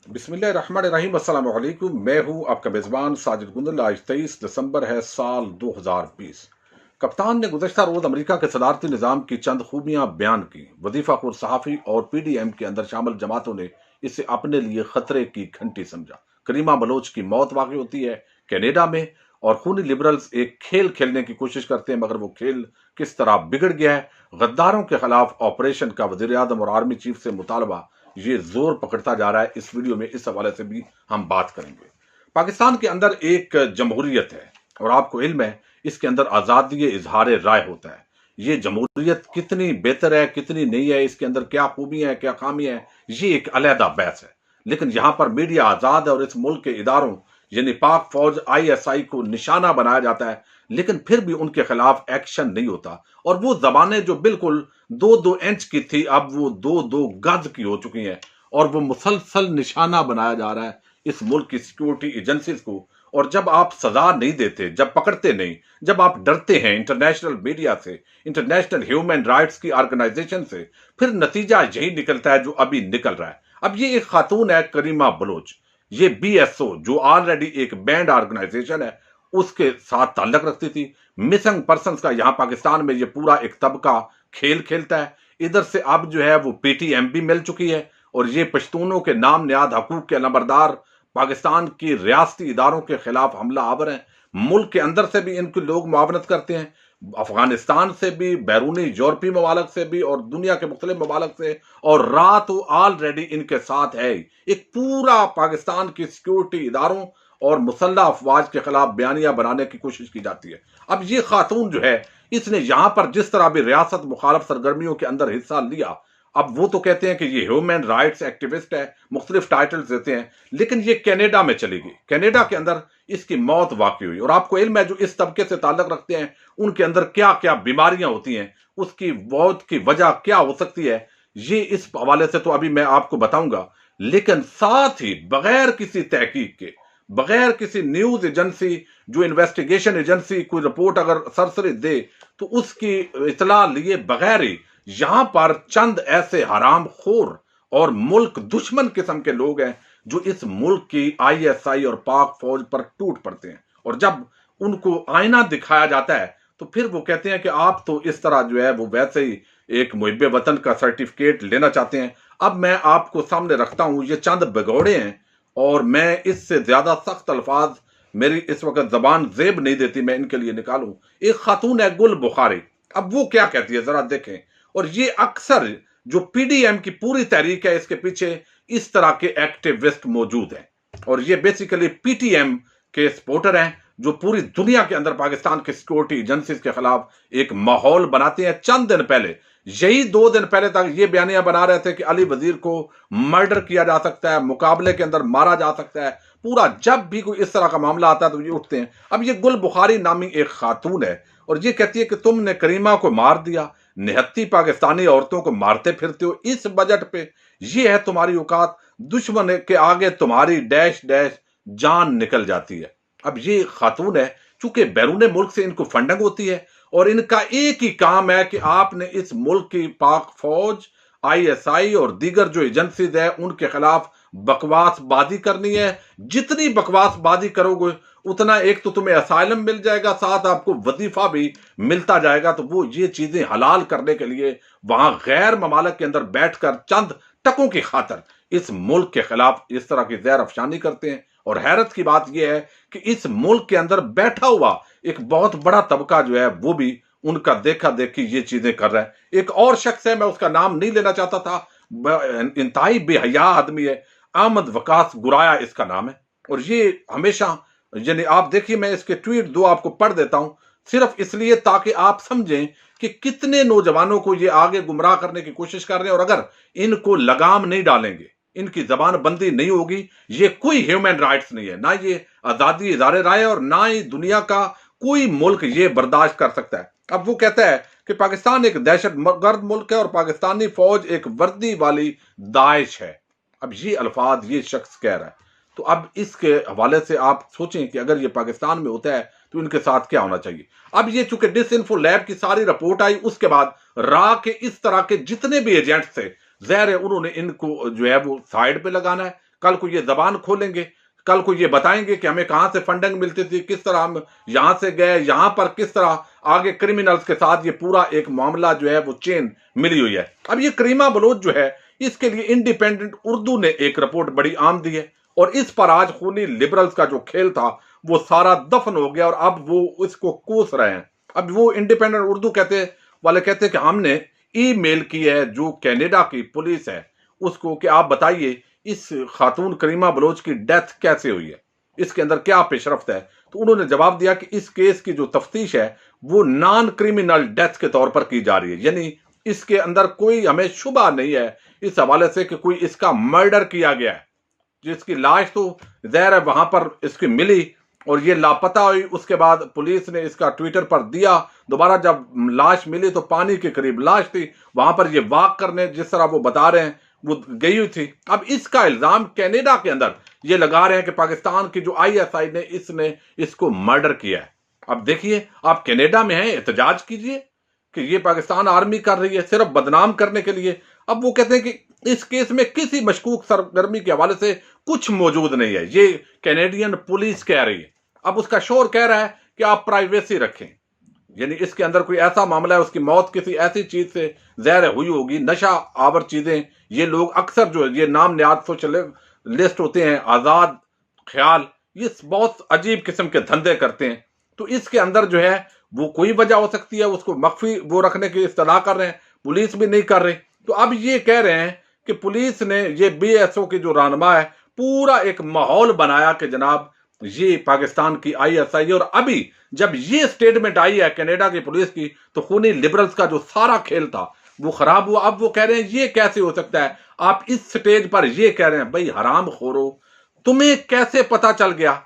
बिस्मिल्लाहिर्रहमानिर्रहीम, अस्सलाम वालेकुम। मैं हूं आपका मेजबान साजिद गुंदल। आज 23 दिसंबर है, साल 2020। कप्तान ने गुज़श्ता रोज अमेरिका के सदारती निज़ाम की चंद खूबियां बयान की। वजीफाखोर सहाफ़ी और PDM के अंदर शामिल जमातों ने इसे अपने लिए खतरे की घंटी समझा। करीमा बलोच की मौत वाक़ई होती है कनाडा में, और खूनी लिबरल्स एक खेल खेलने की कोशिश करते हैं, मगर वो खेल किस तरह बिगड़ गया है। गद्दारों के खिलाफ ऑपरेशन का वज़ीर आज़म और आर्मी चीफ से मुतालबा ये जोर पकड़ता जा रहा है। इस वीडियो में इस हवाले से भी हम बात करेंगे। पाकिस्तान के अंदर एक जमहूरियत है, और आपको इल्म है इसके अंदर आजादी इजहार राय होता है। ये जमहूरियत कितनी बेहतर है, कितनी नहीं है, इसके अंदर क्या खूबियां हैं, क्या खामियां हैं, ये एक अलहदा बहस है। लेकिन यहां पर मीडिया आजाद है और इस मुल्क के इदारों यानी पाक फौज ISI को निशाना बनाया जाता है, लेकिन फिर भी उनके खिलाफ एक्शन नहीं होता। और वो जबानें जो बिल्कुल 2-2 इंच की थी, अब वो 2-2 गज की हो चुकी हैं, और वो मुसलसल निशाना बनाया जा रहा है इस मुल्क की सिक्योरिटी एजेंसीज को। और जब आप सजा नहीं देते, जब पकड़ते नहीं, जब आप डरते हैं इंटरनेशनल मीडिया से, इंटरनेशनल ह्यूमन राइट्स की ऑर्गेनाइजेशन से, फिर नतीजा यही निकलता है जो अभी निकल रहा है। अब ये एक खातून है करीमा बलोच, ये BSO जो ऑलरेडी एक बैंड ऑर्गेनाइजेशन है उसके साथ ताल्लुक रखती थी। मिसिंग पर्संस का यहां पाकिस्तान में ये पूरा एक तबका खेल खेलता है। इधर से अब जो है वो PTM भी मिल चुकी है, और ये पश्तूनों के नाम नियाद हकूक के नंबरदार पाकिस्तान की रियासती इदारों के खिलाफ हमला आवर हैं। मुल्क के अंदर से भी इनके लोग मुआवनत करते हैं, अफगानिस्तान से भी, बैरूनी यूरोपीय ममालक से भी, और दुनिया के मुख्तलिफ ममालक से। और रात ऑलरेडी इनके साथ है एक पूरा पाकिस्तान की सिक्योरिटी इदारों और मुसल्लह अफवाज के खिलाफ बयानियां बनाने की कोशिश की जाती है। अब ये खातून जो है, इसने यहां पर जिस तरह भी रियासत मुखालफ सरगर्मियों के अंदर हिस्सा लिया, अब वो तो कहते हैं कि ये ह्यूमन राइट्स एक्टिविस्ट है, मुख्तलिफ टाइटल्स देते हैं, लेकिन ये कनाडा में चली गई। कनाडा के अंदर इसकी मौत वाकई हुई। और आपको इल्म है जो इस तबके से ताल्लुक रखते हैं उनके अंदर क्या क्या बीमारियां होती हैं, उसकी मौत की वजह क्या हो सकती है, ये इस हवाले से तो अभी मैं आपको बताऊंगा। लेकिन साथ ही बगैर किसी तहकीक के, बगैर किसी न्यूज एजेंसी, जो इन्वेस्टिगेशन एजेंसी कोई रिपोर्ट अगर सरसरी दे तो उसकी इतला लिए बगैर ही यहां पर चंद ऐसे हराम खोर और मुल्क दुश्मन किस्म के लोग हैं जो इस मुल्क की ISI और पाक फौज पर टूट पड़ते हैं। और जब उनको आईना दिखाया जाता है तो फिर वो कहते हैं कि आप तो इस तरह जो है वो वैसे ही एक मुहिब्बे वतन का सर्टिफिकेट लेना चाहते हैं। अब मैं आपको सामने रखता हूं, ये चंद भगौड़े हैं, और मैं इससे ज्यादा सख्त अल्फाज मेरी इस वक्त जबान जेब नहीं देती, मैं इनके लिए निकालूं। एक खातून है गुल बुखारी। अब वो क्या कहती है जरा देखें। और ये अक्सर जो PDM की पूरी तहरीक है, इसके पीछे इस तरह के एक्टिविस्ट मौजूद हैं, और ये बेसिकली PTM के सपोर्टर हैं जो पूरी दुनिया के अंदर पाकिस्तान के सिक्योरिटी एजेंसीज के खिलाफ एक माहौल बनाते हैं। चंद दिन पहले, यही 2 दिन पहले तक ये बयानियां बना रहे थे कि अली वजीर को मर्डर किया जा सकता है, मुकाबले के अंदर मारा जा सकता है। पूरा जब भी कोई इस तरह का मामला आता है तो ये उठते हैं। अब ये गुल बुखारी नामी एक खातून है, और ये कहती है कि तुमने करीमा को मार दिया, निहत्ती पाकिस्तानी औरतों को मारते फिरते हो इस बजट पे, ये है तुम्हारी औकात, दुश्मन के आगे तुम्हारी डैश डैश जान निकल जाती है। अब ये खातून है, चूंकि बैरून मुल्क से इनको फंडिंग होती है, और इनका एक ही काम है कि आपने इस मुल्क की पाक फौज, ISI और दीगर जो एजेंसीज है उनके खिलाफ बकवासबाजी करनी है। जितनी बकवासबाजी करोगे उतना एक तो तुम्हें असाइलम मिल जाएगा, साथ आपको वजीफा भी मिलता जाएगा। तो वो ये चीजें हलाल करने के लिए वहां गैर ममालक के अंदर बैठकर चंद टकों की खातर इस मुल्क के खिलाफ इस तरह की जहर अफशानी करते हैं। और हैरत की बात यह है कि इस मुल्क के अंदर बैठा हुआ एक बहुत बड़ा तबका जो है वो भी उनका देखा देखी ये चीजें कर रहा है। एक और शख्स है, मैं उसका नाम नहीं लेना चाहता था, इंतहाई बेहया आदमी है, अहमद वकास गुराया इसका नाम है। और ये हमेशा, यानी आप देखिए, मैं इसके ट्वीट 2 आपको पढ़ देता हूं, सिर्फ इसलिए ताकि आप समझें कि कितने नौजवानों को ये आगे गुमराह करने की कोशिश कर रहे हैं। और अगर इनको लगाम नहीं डालेंगे, इनकी जबान बंदी नहीं होगी, ये कोई ह्यूमन राइट्स नहीं है, ना ये आजादी इज़हार राय, और ना ही दुनिया का कोई मुल्क ये बर्दाश्त कर सकता है। अब वो कहता है कि पाकिस्तान एक दहशत गर्द मुल्क है और पाकिस्तानी फौज एक वर्दी वाली दाइश है। अब ये अल्फाज ये शख्स कह रहा है। तो अब इसके हवाले से आप सोचें कि अगर ये पाकिस्तान में होता है तो इनके साथ क्या होना चाहिए। अब ये चूंकि डिसइंफो लैब की सारी रिपोर्ट आई, उसके बाद रा के इस तरह के जितने भी एजेंट थे, ज़ाहिर है उन्होंने इनको जो है वो साइड पे लगाना है, कल को ये जबान खोलेंगे, कल को ये बताएंगे कि हमें कहां से फंडिंग मिलती थी, किस तरह हम यहां से गए, यहां पर किस तरह आगे क्रिमिनल्स के साथ ये पूरा एक मामला जो है वो चेन मिली हुई है। अब ये करीमा बलोच जो है, इसके लिए इंडिपेंडेंट उर्दू ने एक रिपोर्ट बड़ी आम दी है और इस पर आज खूनी लिबरल्स का जो खेल था वो सारा दफन हो गया और अब वो इसको कोस रहे हैं। अब वो इंडिपेंडेंट उर्दू कहते हैं कि हमने ईमेल की है जो कनाडा की पुलिस है उसको कि आप बताइए इस खातून करीमा बलोच की डेथ कैसे हुई है, इसके अंदर क्या पेशरफ्त है। तो उन्होंने जवाब दिया कि इस केस की जो तफ्तीश है वो नॉन क्रिमिनल डेथ के तौर पर की जा रही है, यानी इसके अंदर कोई हमें शुबा नहीं है इस हवाले से कि कोई इसका मर्डर किया गया है। जिसकी लाश तो ज़ाहिर है वहां पर इसकी मिली और ये लापता हुई, उसके बाद पुलिस ने इसका ट्विटर पर दिया, दोबारा जब लाश मिली तो पानी के करीब लाश थी, वहां पर ये वाक करने जिस तरह वो बता रहे हैं वो गई हुई थी। अब इसका इल्जाम कनाडा के अंदर ये लगा रहे हैं कि पाकिस्तान की जो ISI ने इसको मर्डर किया है। अब देखिए, आप कनाडा में हैं, एहतजाज कीजिए कि ये पाकिस्तान आर्मी कर रही है सिर्फ बदनाम करने के लिए। अब वो कहते हैं कि इस केस में किसी मशकूक सरगर्मी के हवाले से कुछ मौजूद नहीं है, ये कैनेडियन पुलिस कह रही है। अब उसका शोर कह रहा है कि आप प्राइवेसी रखें, यानी इसके अंदर कोई ऐसा मामला है, उसकी मौत किसी ऐसी चीज से ज़ाहिर हुई होगी, नशा आवर चीजें। ये लोग अक्सर जो ये नाम नियात सोशलिस्ट होते हैं, आजाद ख्याल, ये बहुत अजीब किस्म के धंधे करते हैं। तो इसके अंदर जो है वो कोई वजह हो सकती है, उसको मख्फी वो रखने की इस्तदा कर रहे हैं, पुलिस भी नहीं कर रही। तो अब ये कह रहे हैं कि पुलिस ने ये BSO की जो रहनुमा है पूरा एक माहौल बनाया कि जनाब ये पाकिस्तान की ISI है। और अभी जब ये स्टेटमेंट आई है कनाडा की पुलिस की तो खूनी लिबरल्स का जो सारा खेल था वो खराब हुआ। अब वो कह रहे हैं ये कैसे हो सकता है, आप इस स्टेज पर ये कह रहे हैं। भाई हराम खोरो, तुम्हें कैसे पता चल गया?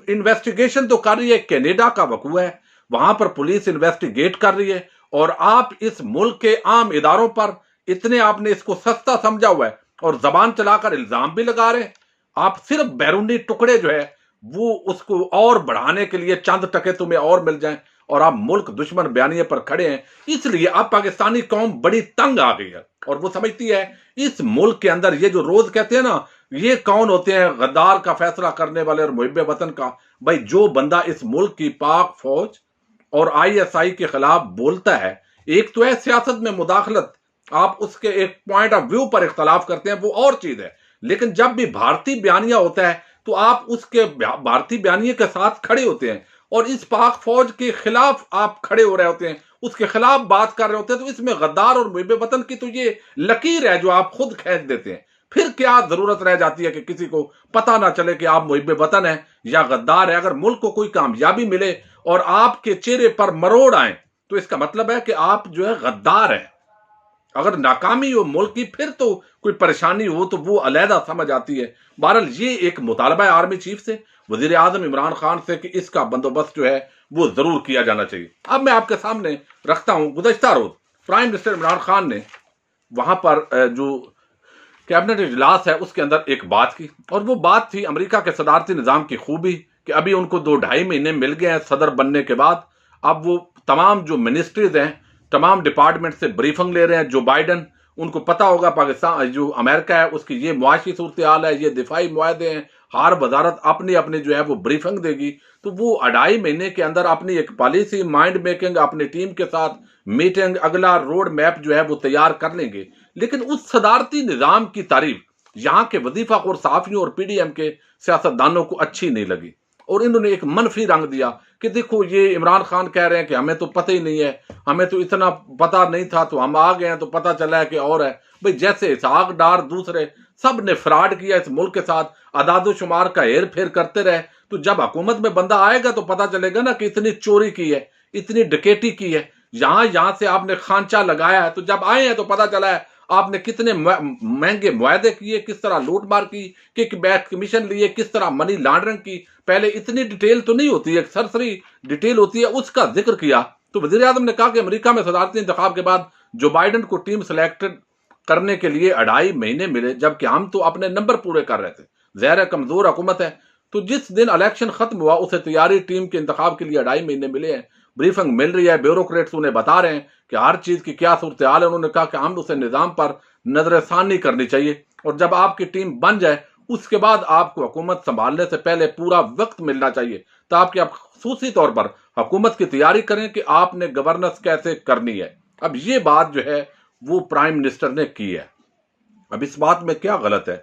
इन्वेस्टिगेशन तो कर रही है, कनाडा का वकूआ है, वहां पर पुलिस इन्वेस्टिगेट कर रही है और आप इस मुल्क के आम इदारों पर इतने आपने इसको सस्ता समझा हुआ है और जबान चलाकर इल्जाम भी लगा रहे हैं। आप सिर्फ बैरूनी टुकड़े जो है वो उसको और बढ़ाने के लिए चंद टके तुम्हें और मिल जाएं और आप मुल्क दुश्मन बयानिए पर खड़े हैं। इसलिए अब पाकिस्तानी कौम बड़ी तंग आ गई है और वो समझती है इस मुल्क के अंदर ये जो रोज कहते हैं ना ये कौन होते हैं गद्दार का फैसला करने वाले और मुहिब वतन का। भाई जो बंदा इस मुल्क की पाक फौज और ISI के खिलाफ बोलता है, एक तो है सियासत में मुदाखलत, आप उसके एक पॉइंट ऑफ व्यू पर इख्तलाफ करते हैं वो और चीज है, लेकिन जब भी भारतीय बयानिया होता है तो आप उसके भारतीय बयानिए के साथ खड़े होते हैं और इस पाक फौज के खिलाफ आप खड़े हो रहे होते हैं, उसके खिलाफ बात कर रहे होते हैं। तो इसमें गद्दार और मुहिब वतन की तो ये लकीर है जो आप खुद खींच देते हैं। फिर क्या जरूरत रह जाती है कि किसी को पता ना चले कि आप मुहिब वतन है या गद्दार है। अगर मुल्क को कोई कामयाबी मिले और आपके चेहरे पर मरोड़ आए तो इसका मतलब है कि आप जो है गद्दार हैं। अगर नाकामी हो मुल्क की फिर तो कोई परेशानी हो तो वो अलहदा समझ आती है। बहरहाल ये एक मुतालबा है आर्मी चीफ से, वजीर आजम इमरान खान से कि इसका बंदोबस्त जो है वो जरूर किया जाना चाहिए। अब मैं आपके सामने रखता हूं, गुज़श्ता रोज प्राइम मिनिस्टर इमरान खान ने वहां पर जो कैबिनेट इजलास है उसके अंदर एक बात की और वो बात थी अमेरिका के सदारती निज़ाम की खूबी कि अभी उनको 2-2.5 महीने मिल गए हैं सदर बनने के बाद। अब वो तमाम जो मिनिस्ट्रीज हैं तमाम डिपार्टमेंट से ब्रीफिंग ले रहे हैं। जो बाइडन, उनको पता होगा पाकिस्तान जो अमेरिका है उसकी ये मुआशी सूरत हाल है, ये दिफाई मुआहदे हैं, हर वजारत अपनी अपनी जो है वो ब्रीफिंग देगी। तो वो 2.5 महीने के अंदर अपनी एक पॉलिसी माइंड मेकिंग, अपनी टीम के साथ मीटिंग, अगला रोड मैप जो है वो तैयार कर लेंगे। लेकिन उस सदारती निज़ाम की तारीफ यहाँ के वजीफाखोर सहाफियों और PDM के सियासतदानों को अच्छी नहीं लगी और इन्होंने एक मनफी रंग दिया कि देखो ये इमरान खान कह रहे हैं कि हमें तो पता ही नहीं है, हमें तो इतना पता नहीं था तो हम आ गए हैं तो पता चला है कि और है। भाई जैसे इसहाक डार दूसरे सब ने फ्रॉड किया इस मुल्क के साथ, अदादो शुमार का हेर फेर करते रहे, तो जब हुकूमत में बंदा आएगा तो पता चलेगा ना कि इतनी चोरी की है, इतनी डकैती की है, यहां से आपने खांचा लगाया है। तो जब आए हैं तो पता चला है आपने कितने महंगे मुआहदे किए, किस तरह लूटमार की, किक बैक कमीशन लिए, किस तरह मनी लॉन्ड्रिंग की। पहले इतनी डिटेल तो नहीं होती, एक सरसरी डिटेल होती है, उसका जिक्र किया। तो वजीर आजम ने कहा कि अमेरिका में सदारती इंतखाब के बाद जो बाइडन को टीम सेलेक्टेड करने के लिए 2.5 महीने मिले, जबकि हम तो अपने नंबर पूरे कर रहे थे, ज़ाहिर कमजोर हुकूमत है। तो जिस दिन इलेक्शन खत्म हुआ उसे तैयारी टीम के इंतखाब के लिए 2.5 महीने मिले हैं, ब्रीफिंग मिल रही है, ब्यूरोक्रेट्स उन्हें बता रहे हैं कि हर चीज की क्या सूरत हाल है। उन्होंने कहा कि हम उसे निजाम पर नजरसानी करनी चाहिए और जब आपकी टीम बन जाए उसके बाद आपको हुकूमत संभालने से पहले पूरा वक्त मिलना चाहिए ताकि आप खसूसी तौर पर हुकूमत की तैयारी करें कि आपने गवर्नेंस कैसे करनी है। अब ये बात जो है वो प्राइम मिनिस्टर ने की है। अब इस बात में क्या गलत है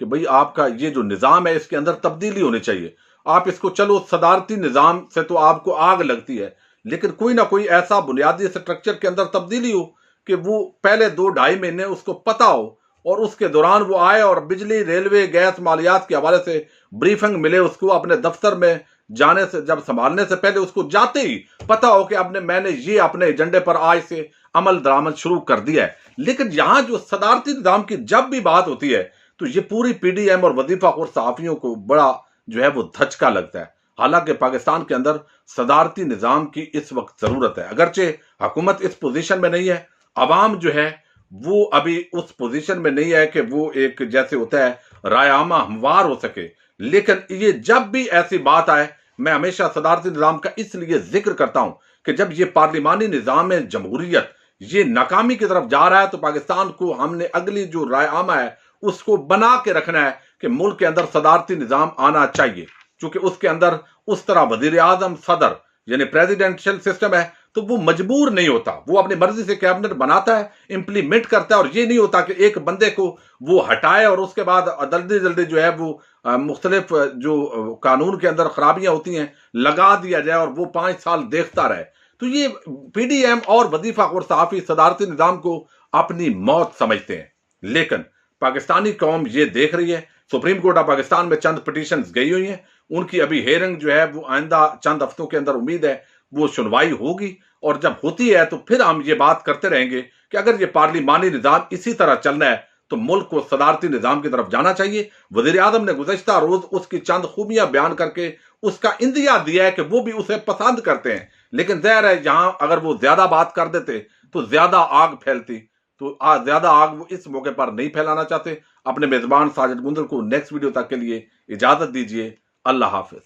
कि भाई आपका ये जो निज़ाम है इसके अंदर तब्दीली होनी चाहिए। आप इसको चलो सदारती निज़ाम से तो आपको आग लगती है, लेकिन कोई ना कोई ऐसा बुनियादी स्ट्रक्चर के अंदर तब्दीली हो कि वो पहले 2-2.5 महीने उसको पता हो और उसके दौरान वो आए और बिजली, रेलवे, गैस, मालियात के हवाले से ब्रीफिंग मिले उसको अपने दफ्तर में जाने से, जब संभालने से पहले उसको जाते ही पता हो कि मैंने ये अपने एजेंडे पर आज से अमल दरामद शुरू कर दिया है। लेकिन यहां जो सदारती निजाम की जब भी बात होती है तो ये पूरी पीडीएम और वजीफाखोर सहाफियों को बड़ा जो है वो धचका लगता है। हालांकि पाकिस्तान के अंदर सदारती निजाम की इस वक्त जरूरत है, अगरचे हुकूमत इस पोजीशन में नहीं है, अवाम जो है वो अभी उस पोजीशन में नहीं है कि वो एक जैसे होता है राय आमा हमवार हो सके। लेकिन ये जब भी ऐसी बात आए, मैं हमेशा सदारती निजाम का इसलिए जिक्र करता हूं कि जब ये पार्लिमानी निजाम जमहूरियत ये नाकामी की तरफ जा रहा है तो पाकिस्तान को हमने अगली जो राय आमा है उसको बना के रखना है कि मुल्क के अंदर सदारती निजाम आना चाहिए, क्योंकि उसके अंदर उस तरह वजीर आजम, सदर यानी प्रेसिडेंशियल सिस्टम है तो वो मजबूर नहीं होता, वो अपनी मर्जी से कैबिनेट बनाता है, इंप्लीमेंट करता है। और ये नहीं होता कि एक बंदे को वो हटाए और उसके बाद जल्दी जल्दी जो है वो मुख्तलिफ जो कानून के अंदर खराबियां होती हैं लगा दिया जाए और वो 5 साल देखता रहे। तो ये पीडीएम और वजीफाखोर सहाफी सदारती निजाम को अपनी मौत समझते हैं। लेकिन पाकिस्तानी कौम ये देख रही है, सुप्रीम कोर्ट ऑफ पाकिस्तान में चंद पिटीशंस गई हुई हैं, उनकी अभी हेयरिंग जो है वो आइंदा चंद हफ्तों के अंदर उम्मीद है वो सुनवाई होगी। और जब होती है तो फिर हम ये बात करते रहेंगे कि अगर ये पार्लिमानी निजाम इसी तरह चलना है तो मुल्क को सदारती निजाम की तरफ जाना चाहिए। वजीर आजम ने गुज़श्ता रोज उसकी चंद खूबियां बयान करके उसका इंदिया दिया है कि वो भी उसे पसंद करते हैं, लेकिन ज़ाहिर है यहां अगर वो ज्यादा बात कर देते तो ज्यादा आग फैलती, तो ज्यादा आग वो इस मौके पर नहीं फैलाना चाहते। अपने मेजबान साजिद गुंदर को नेक्स्ट वीडियो तक के लिए इजाजत दीजिए। अल्लाह हाफिज।